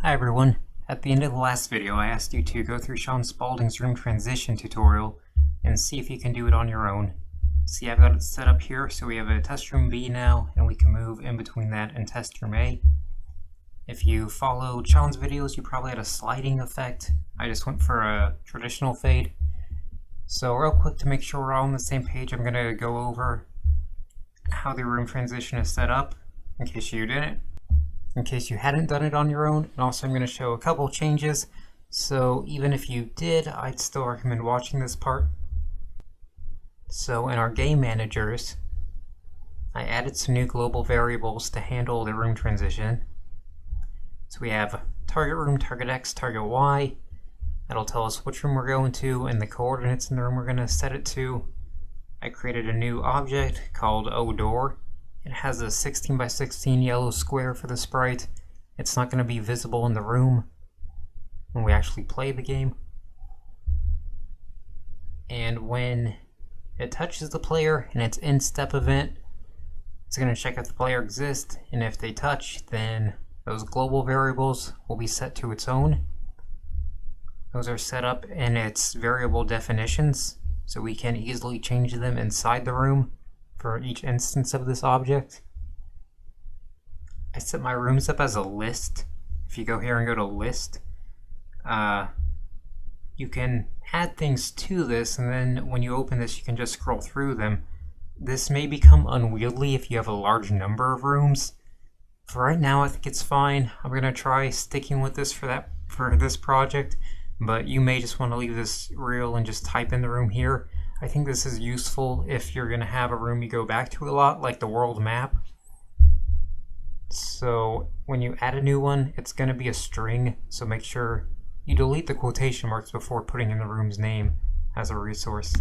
Hi everyone. At the end of the last video, I asked you to go through Shaun Spaulding's room transition tutorial and see if you can do it on your own. See, I've got it set up here, so we have a test room B now, and we can move in between that and test room A. If you followed Shaun's videos, you probably had a sliding effect. I just went for a traditional fade. So real quick, to make sure we're all on the same page, I'm going to go over how the room transition is set up, in case you didn't. In case you hadn't done it on your own, and also I'm going to show a couple changes, so even if you did, I'd still recommend watching this part. So in our game managers, I added some new global variables to handle the room transition. So we have target room, target X, target Y. That'll tell us which room we're going to and the coordinates in the room we're going to set it to. I created a new object called ODoor. It has a 16 by 16 yellow square for the sprite. It's not going to be visible in the room when we actually play the game. And when it touches the player in its in-step event, it's going to check if the player exists, and if they touch, then those global variables will be set to its own. Those are set up in its variable definitions, so we can easily change them inside the room for each instance of this object. I set my rooms up as a list. If you go here and go to list, you can add things to this, and then when you open this you can just scroll through them. This may become unwieldy if you have a large number of rooms. For right now I think it's fine. I'm going to try sticking with this for this project, but you may just want to leave this real and just type in the room here. I think this is useful if you're going to have a room you go back to a lot, like the world map. So when you add a new one, it's going to be a string, so make sure you delete the quotation marks before putting in the room's name as a resource.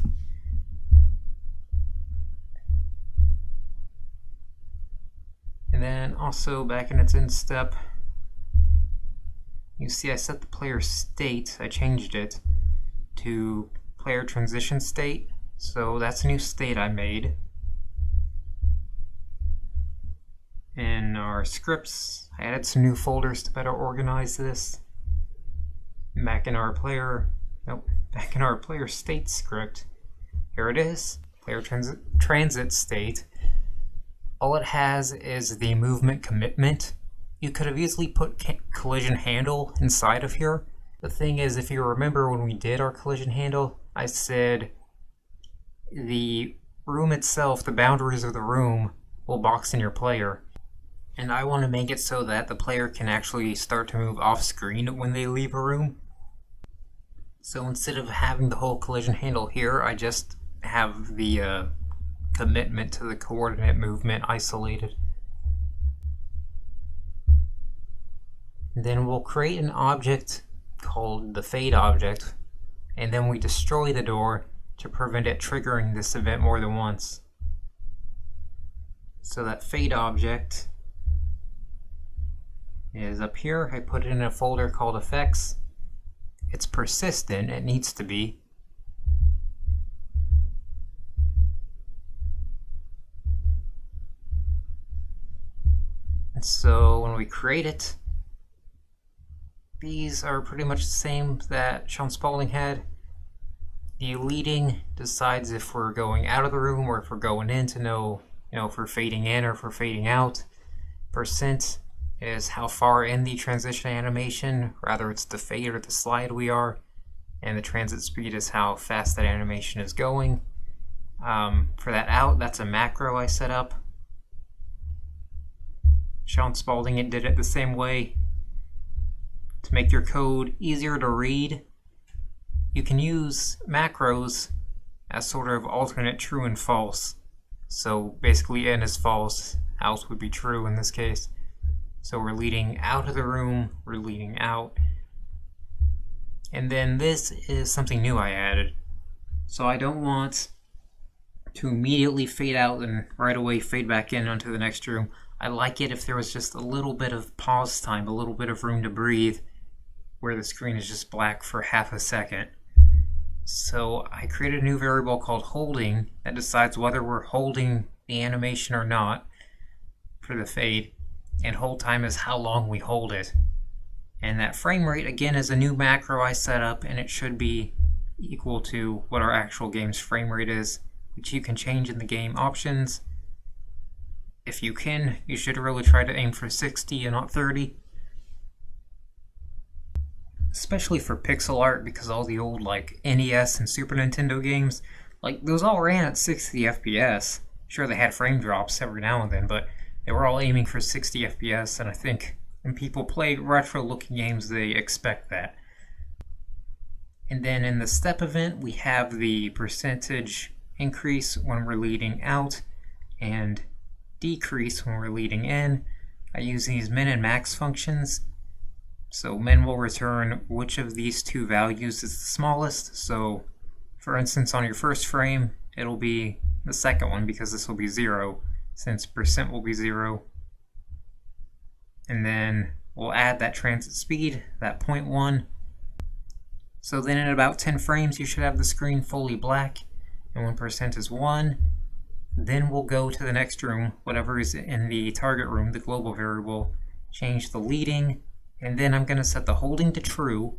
And then also back in its in-step, you see I set the player state, I changed it to player transition state, so that's a new state I made. In our scripts, I added some new folders to better organize this. Back in our player state script, here it is, player transit state. All it has is the movement commitment. You could have easily put collision handle inside of here. The thing is, if you remember when we did our collision handle, I said the room itself, the boundaries of the room, will box in your player. And I want to make it so that the player can actually start to move off screen when they leave a room. So instead of having the whole collision handle here, I just have the commitment to the coordinate movement isolated. Then we'll create an object called the fade object, and then we destroy the door to prevent it triggering this event more than once. So that fade object is up here. I put it in a folder called effects. It's persistent, it needs to be. And so when we create it, these are pretty much the same that Shaun Spaulding had. The leading decides if we're going out of the room or if we're going in to know, if we're fading in or if we're fading out. Percent is how far in the transition animation, rather it's the fade or the slide we are, and the transit speed is how fast that animation is going. For that out, that's a macro I set up. Shaun Spaulding did it the same way. To make your code easier to read, you can use macros as sort of alternate true and false. So basically in is false, else would be true in this case. So we're leading out of the room, we're leading out. And then this is something new I added. So I don't want to immediately fade out and right away fade back in onto the next room. I like it if there was just a little bit of pause time, a little bit of room to breathe, where the screen is just black for half a second. So I created a new variable called holding that decides whether we're holding the animation or not for the fade. and hold time is how long we hold it. And that frame rate, again, is a new macro I set up, and it should be equal to what our actual game's frame rate is, which you can change in the game options. If you can, you should really try to aim for 60 and not 30. Especially for pixel art, because all the old like NES and Super Nintendo games, like those all ran at 60 FPS. Sure, they had frame drops every now and then, but they were all aiming for 60 FPS, and I think when people play retro-looking games, they expect that. And then in the step event, we have the percentage increase when we're leading out and decrease when we're leading in. I use these min and max functions. So min will return which of these two values is the smallest. So for instance, on your first frame, it'll be the second one because this will be 0, since percent will be 0. And then we'll add that transit speed, that 0.1. So then in about 10 frames, you should have the screen fully black. And when percent is 1, then we'll go to the next room, whatever is in the target room, the global variable, change the leading, and then I'm going to set the holding to true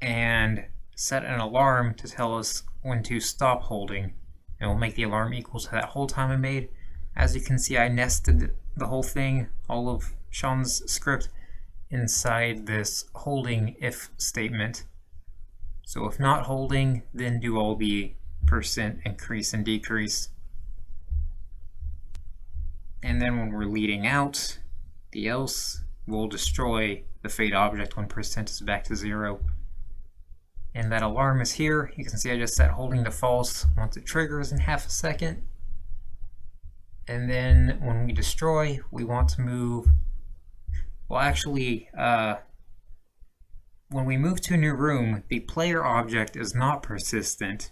and set an alarm to tell us when to stop holding. And we'll make the alarm equal to that hold time I made. As you can see, I nested the whole thing, all of Shaun's script, inside this holding if statement. So if not holding, then do all the percent increase and decrease. And then when we're leading out, the else will destroy the fade object when percent is back to 0. And that alarm is here. You can see I just set holding to false once it triggers in half a second. And then when we destroy, we want to move, well actually, when we move to a new room, the player object is not persistent.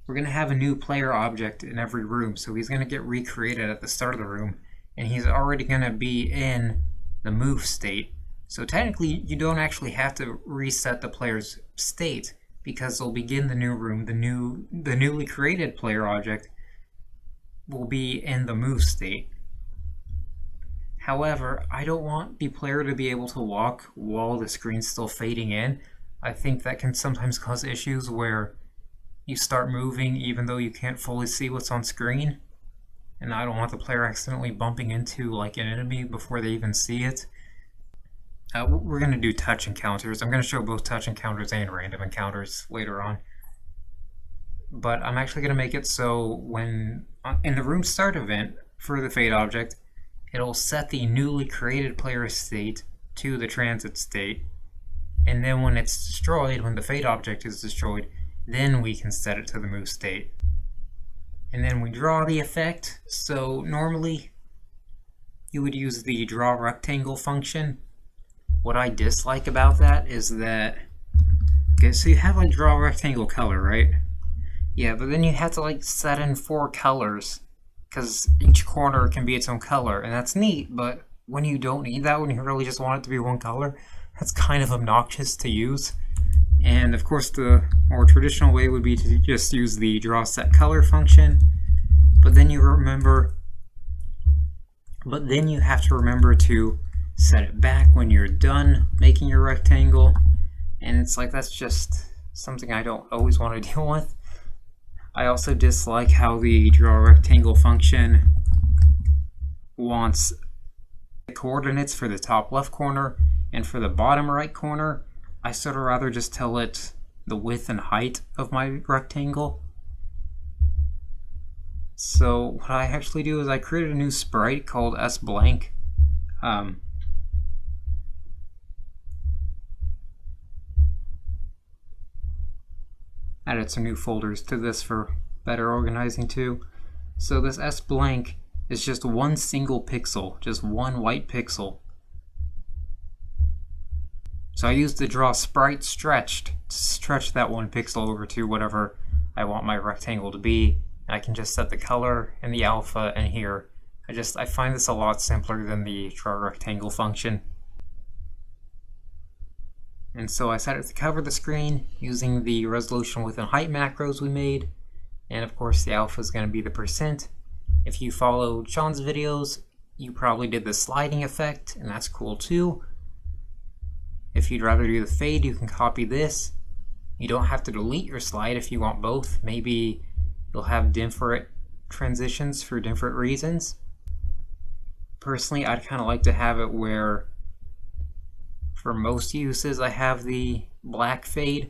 We're going to have a new player object in every room, so he's going to get recreated at the start of the room, and he's already going to be in the move state. So technically, you don't actually have to reset the player's state, because they'll begin the new room. The newly created player object will be in the move state. However, I don't want the player to be able to walk while the screen's still fading in. I think that can sometimes cause issues where you start moving even though you can't fully see what's on screen. And I don't want the player accidentally bumping into like an enemy before they even see it. We're going to do touch encounters. I'm going to show both touch encounters and random encounters later on. But I'm actually going to make it so when in the room start event for the fade object, it'll set the newly created player state to the transit state. And then when it's destroyed, when the fade object is destroyed, then we can set it to the move state. And then we draw the effect. So normally you would use the draw rectangle function. What I dislike about that is that, okay, so you have like draw rectangle color, right? Yeah, but then you have to like set in 4 colors because each corner can be its own color, and that's neat, but when you don't need that, when you really just want it to be one color, that's kind of obnoxious to use. And of course the more traditional way would be to just use the draw set color function, but then you have to remember to set it back when you're done making your rectangle, and it's like that's just something I don't always want to deal with. I also dislike how the draw rectangle function wants the coordinates for the top left corner and for the bottom right corner. I sort of rather just tell it the width and height of my rectangle. So what I actually do is I created a new sprite called s-blank. Added some new folders to this for better organizing too. So this s-blank is just one single pixel, just one white pixel. So I used the draw sprite stretched to stretch that one pixel over to whatever I want my rectangle to be. And I can just set the color and the alpha in here. I find this a lot simpler than the draw rectangle function. And so I set it to cover the screen using the resolution width and height macros we made. And of course the alpha is going to be the percent. If you followed Shaun's videos, you probably did the sliding effect, and that's cool too. If you'd rather do the fade, you can copy this. You don't have to delete your slide if you want both. Maybe you'll have different transitions for different reasons. Personally, I'd kind of like to have it where for most uses I have the black fade,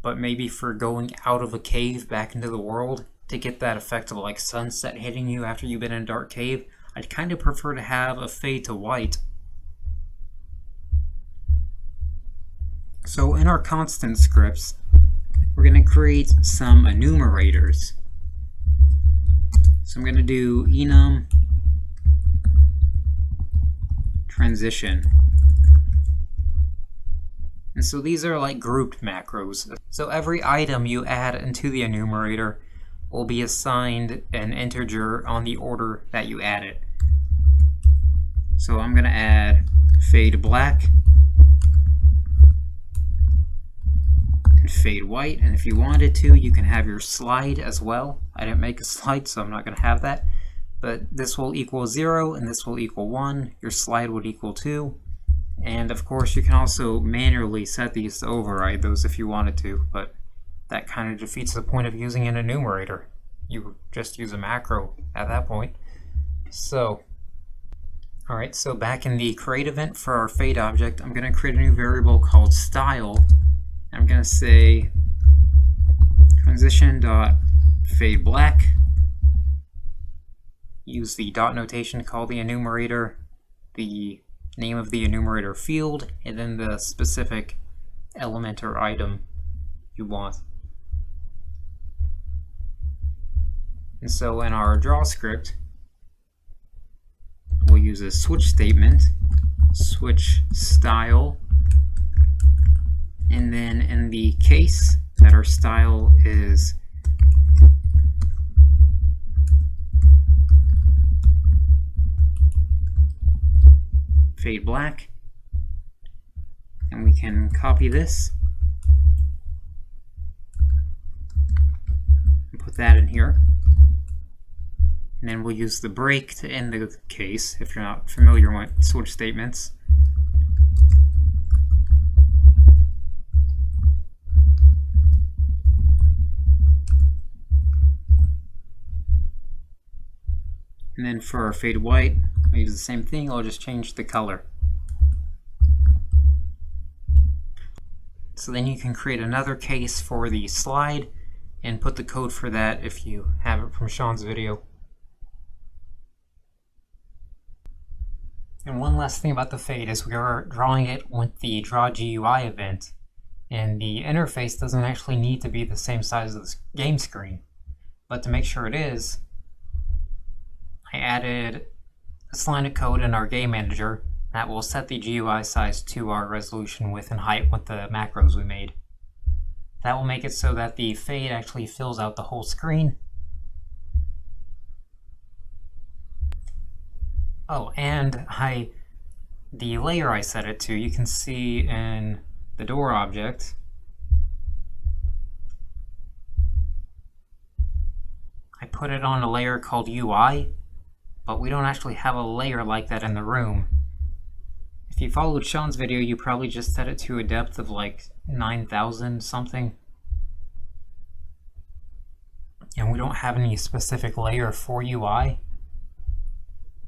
but maybe for going out of a cave back into the world to get that effect of like sunset hitting you after you've been in a dark cave, I'd kind of prefer to have a fade to white. So in our constant scripts, we're going to create some enumerators. So I'm going to do enum transition. And so these are like grouped macros. So every item you add into the enumerator will be assigned an integer on the order that you add it. So I'm going to add fade black and fade white, and if you wanted to, you can have your slide as well. I didn't make a slide, so I'm not going to have that. But this will equal 0 and this will equal 1. Your slide would equal 2. And of course, you can also manually set these to override those if you wanted to, but that kind of defeats the point of using an enumerator. You just use a macro at that point. So, alright, so back in the create event for our fade object, I'm going to create a new variable called style. I'm going to say transition.fade black. Use the dot notation to call the enumerator, the name of the enumerator field, and then the specific element or item you want. And so in our draw script, we'll use a switch statement, switch style, and then in the case that our style is fade black, and we can copy this and put that in here, and then we'll use the break to end the case if you're not familiar with switch statements. And then for our fade white, I'll use the same thing, I'll just change the color. So then you can create another case for the slide and put the code for that if you have it from Shaun's video. And one last thing about the fade is we are drawing it with the draw GUI event, and the interface doesn't actually need to be the same size as the game screen. But to make sure it is, I added this line of code in our game manager that will set the GUI size to our resolution, width, and height with the macros we made. That will make it so that the fade actually fills out the whole screen. Oh, and the layer I set it to, you can see in the door object. I put it on a layer called UI, but we don't actually have a layer like that in the room. If you followed Shaun's video, you probably just set it to a depth of like 9,000 something. And we don't have any specific layer for UI.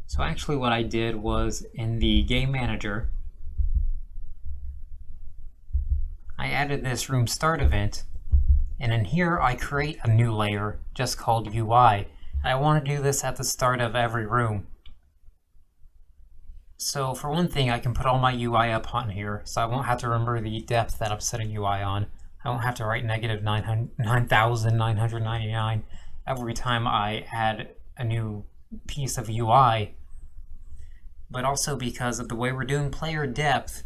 So actually what I did was in the game manager, I added this room start event, and in here I create a new layer just called UI. I want to do this at the start of every room. So for one thing, I can put all my UI up on here, so I won't have to remember the depth that I'm setting UI on. I won't have to write negative 9,999 every time I add a new piece of UI. But also because of the way we're doing player depth,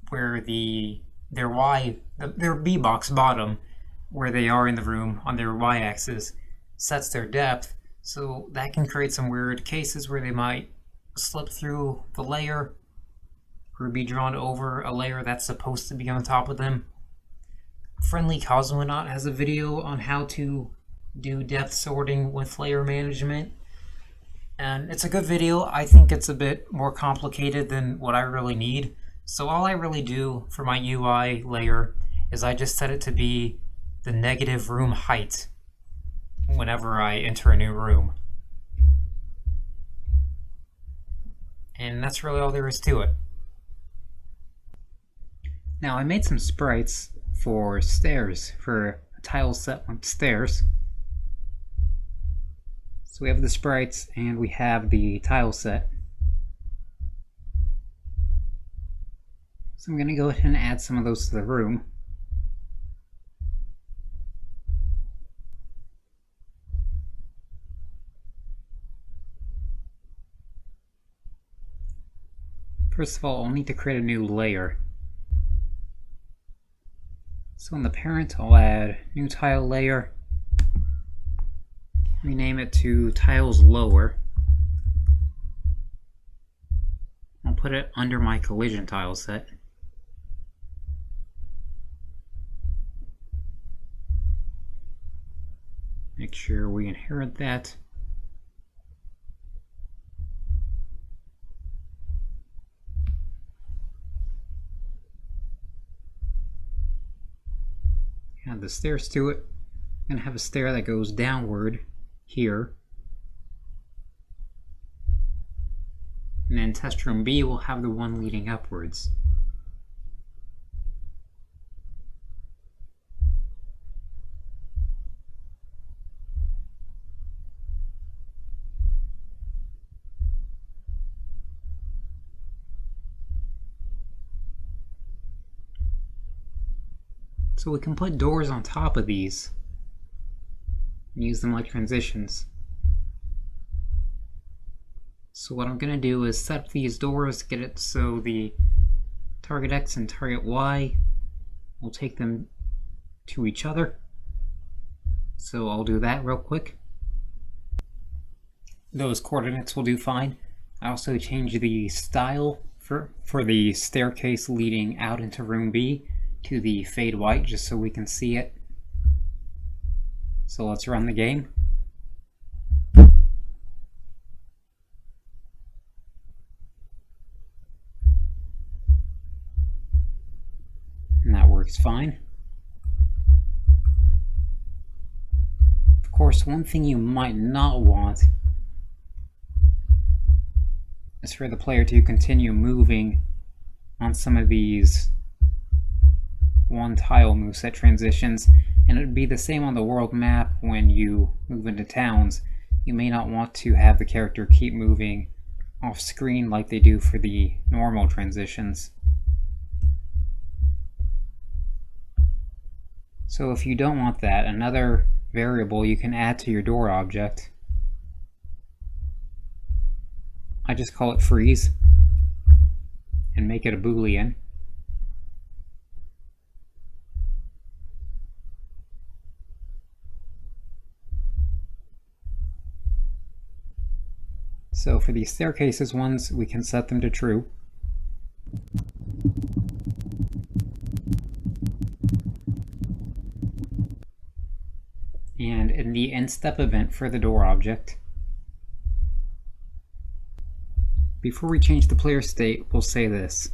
where their B box bottom, where they are in the room on their Y-axis, sets their depth, so that can create some weird cases where they might slip through the layer or be drawn over a layer that's supposed to be on top of them. Friendly Cosmonaut has a video on how to do depth sorting with layer management. And it's a good video. I think it's a bit more complicated than what I really need. So all I really do for my UI layer is I just set it to be the negative room height whenever I enter a new room. And that's really all there is to it. Now I made some sprites for stairs, for a tile set with stairs. So we have the sprites and we have the tile set. So I'm going to go ahead and add some of those to the room. First of all, I'll need to create a new layer. So in the parent, I'll add new tile layer, rename it to tiles lower. I'll put it under my collision tile set. Make sure we inherit that. Add the stairs to it. I'm going to have a stair that goes downward here. And then test room B will have the one leading upwards. So we can put doors on top of these and use them like transitions. So what I'm going to do is set up these doors, get it so the target X and target Y will take them to each other. So I'll do that real quick. Those coordinates will do fine. I also changed the style for the staircase leading out into room B to the fade white just so we can see it. So let's run the game. And that works fine. Of course, one thing you might not want is for the player to continue moving on some of these one tile moveset transitions, and it would be the same on the world map when you move into towns. You may not want to have the character keep moving off screen like they do for the normal transitions. So if you don't want that, another variable you can add to your door object, I just call it freeze and make it a Boolean. So for these staircases ones, we can set them to true. And in the end step event for the door object, before we change the player state, we'll say this.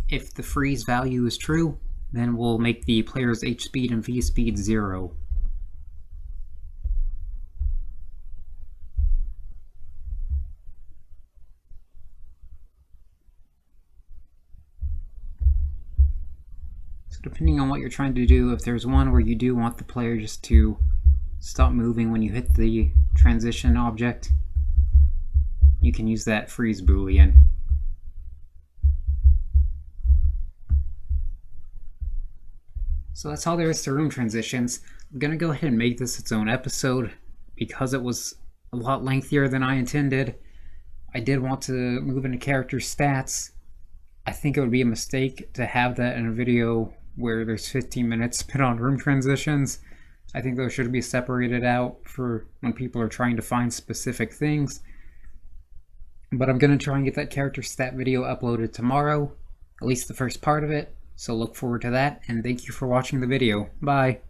If the freeze value is true, then we'll make the player's H speed and V speed 0. So depending on what you're trying to do, if there's one where you do want the player just to stop moving when you hit the transition object, you can use that freeze Boolean. So that's all there is to room transitions. I'm going to go ahead and make this its own episode because it was a lot lengthier than I intended. I did want to move into character stats. I think it would be a mistake to have that in a video where there's 15 minutes spent on room transitions. I think those should be separated out for when people are trying to find specific things. But I'm going to try and get that character stat video uploaded tomorrow, at least the first part of it. So look forward to that, and thank you for watching the video. Bye!